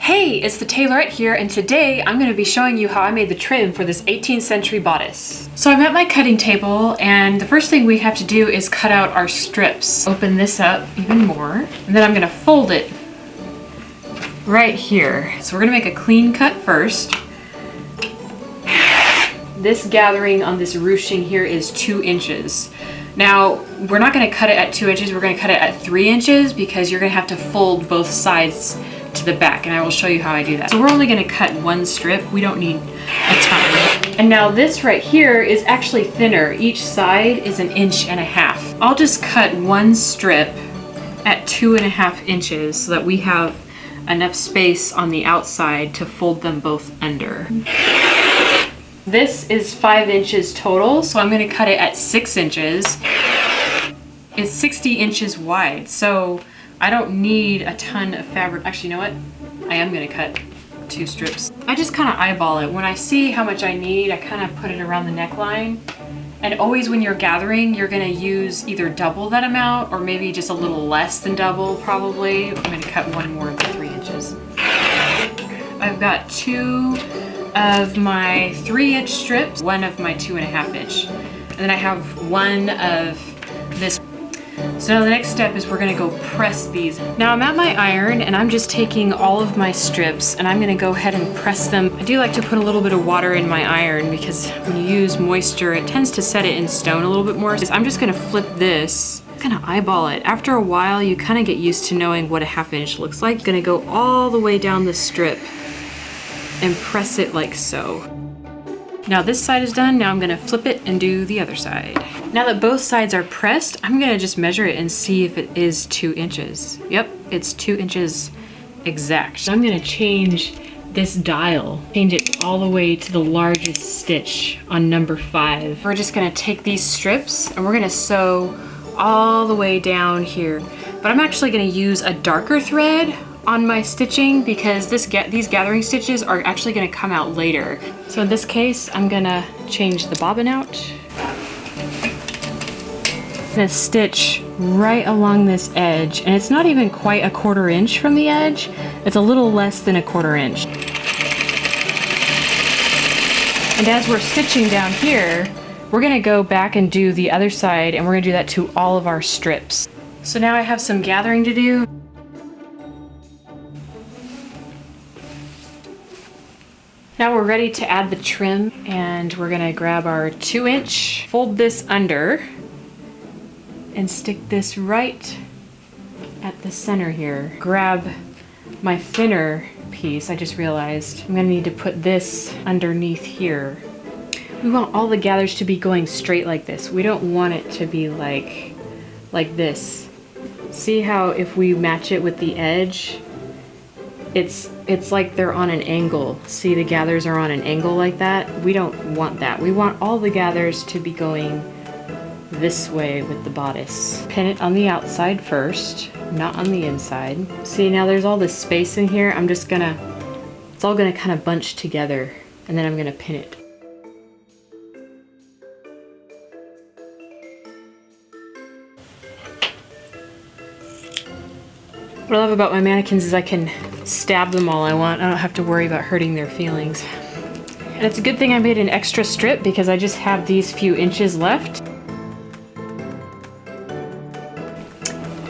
Hey, it's the Tailorette here, and today I'm going to be showing you how I made the trim for this 18th century bodice. So I'm at my cutting table, and the first thing we have to do is cut out our strips. Open this up even more, and then I'm going to fold it right here. So we're going to make a clean cut first. This gathering on this ruching here is 2 inches. Now, we're not going to cut it at 2 inches, we're going to cut it at 3 inches because you're going to have to fold both sides to the back, and I will show you how I do that. So we're only going to cut 1 strip, we don't need a ton. And now this right here is actually thinner. Each side is 1.5 inches. I'll just cut 1 strip at 2.5 inches so that we have enough space on the outside to fold them both under. This is 5 inches total, so I'm going to cut it at 6 inches. It's 60 inches wide, so I don't need a ton of fabric. Actually, you know what? I am going to cut 2 strips. I just kind of eyeball it. When I see how much I need, I kind of put it around the neckline. And always when you're gathering, you're going to use either double that amount or maybe just a little less than double, probably. I'm going to cut 1 more of the 3 inches. I've got 2 of my 3-inch strips, 1 of my 2.5 inch. And then I have 1 of this. So now the next step is we're gonna go press these. Now I'm at my iron and I'm just taking all of my strips and I'm gonna go ahead and press them. I do like to put a little bit of water in my iron because when you use moisture, it tends to set it in stone a little bit more. So I'm just gonna flip this, kind of eyeball it. After a while, you kind of get used to knowing what a 1/2 inch looks like. Gonna go all the way down the strip and press it like so. Now this side is done, now I'm gonna flip it and do the other side. Now that both sides are pressed, I'm gonna just measure it and see if it is 2 inches. Yep, it's 2 inches exact. So I'm gonna change this dial, change it all the way to the largest stitch on number 5. We're just gonna take these strips and we're gonna sew all the way down here. But I'm actually gonna use a darker thread on my stitching because these gathering stitches are actually going to come out later. So in this case, I'm going to change the bobbin out. I'm going to stitch right along this edge, and it's not even quite 1/4 inch from the edge. It's a little less than 1/4 inch. And as we're stitching down here, we're going to go back and do the other side, and we're going to do that to all of our strips. So now I have some gathering to do. Now we're ready to add the trim, and we're gonna grab our 2-inch, fold this under, and stick this right at the center here. Grab my thinner piece, I just realized. I'm gonna need to put this underneath here. We want all the gathers to be going straight like this. We don't want it to be like this. See how if we match it with the edge, it's like they're on an angle. See, the gathers are on an angle like that. We don't want that. We want all the gathers to be going this way with the bodice. Pin it on the outside first, not on the inside. See, now there's all this space in here. It's all gonna kind of bunch together, and then I'm gonna pin it. What I love about my mannequins is I can stab them all I want. I don't have to worry about hurting their feelings. And it's a good thing I made an extra strip because I just have these few inches left.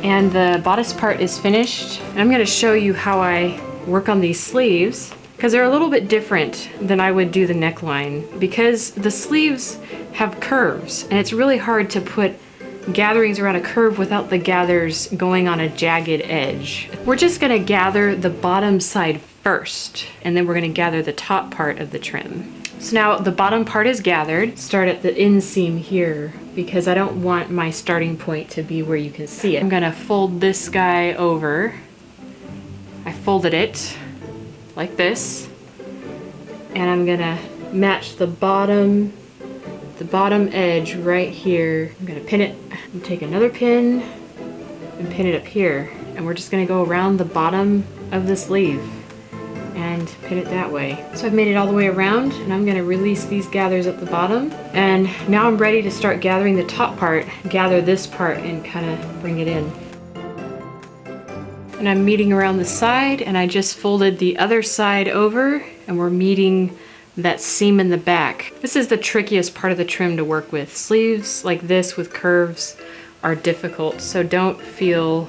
And the bodice part is finished. And I'm gonna show you how I work on these sleeves because they're a little bit different than I would do the neckline because the sleeves have curves and it's really hard to put gatherings around a curve without the gathers going on a jagged edge. We're just gonna gather the bottom side first, and then we're gonna gather the top part of the trim. So now the bottom part is gathered. Start at the inseam here because I don't want my starting point to be where you can see it. I'm gonna fold this guy over. I folded it like this, and I'm gonna match the bottom edge right here. I'm gonna pin it and take another pin and pin it up here. And we're just gonna go around the bottom of the sleeve and pin it that way. So I've made it all the way around, and I'm gonna release these gathers at the bottom. And now I'm ready to start gathering the top part, gather this part and kind of bring it in. and I'm meeting around the side, and I just folded the other side over and we're meeting that seam in the back. This is the trickiest part of the trim to work with. Sleeves like this with curves are difficult, so don't feel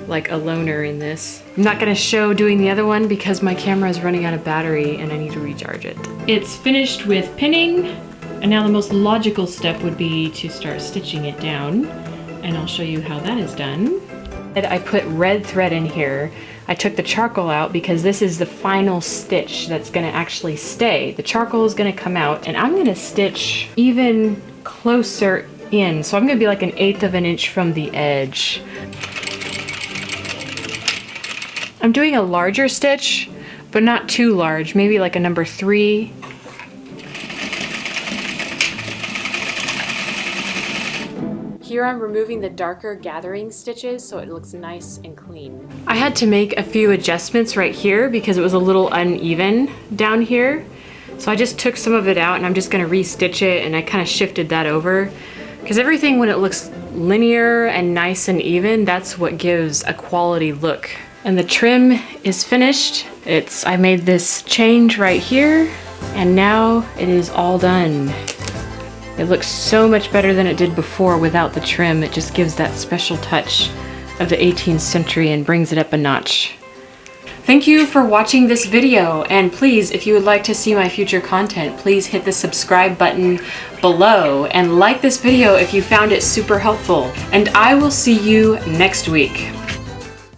like a loner in this. I'm not gonna show doing the other one because my camera is running out of battery and I need to recharge it. It's finished with pinning, and now the most logical step would be to start stitching it down, and I'll show you how that is done. I put red thread in here. I took the charcoal out because this is the final stitch that's gonna actually stay. The charcoal is gonna come out, and I'm gonna stitch even closer in. So I'm gonna be like 1/8 of an inch from the edge. I'm doing a larger stitch, but not too large, maybe like a number 3. Here I'm removing the darker gathering stitches so it looks nice and clean. I had to make a few adjustments right here because it was a little uneven down here. So I just took some of it out and I'm just gonna re-stitch it, and I kind of shifted that over. Because everything, when it looks linear and nice and even, that's what gives a quality look. And the trim is finished. I made this change right here, and now it is all done. It looks so much better than it did before without the trim. It just gives that special touch of the 18th century and brings it up a notch. Thank you for watching this video, and please, if you would like to see my future content, please hit the subscribe button below and like this video if you found it super helpful. And I will see you next week.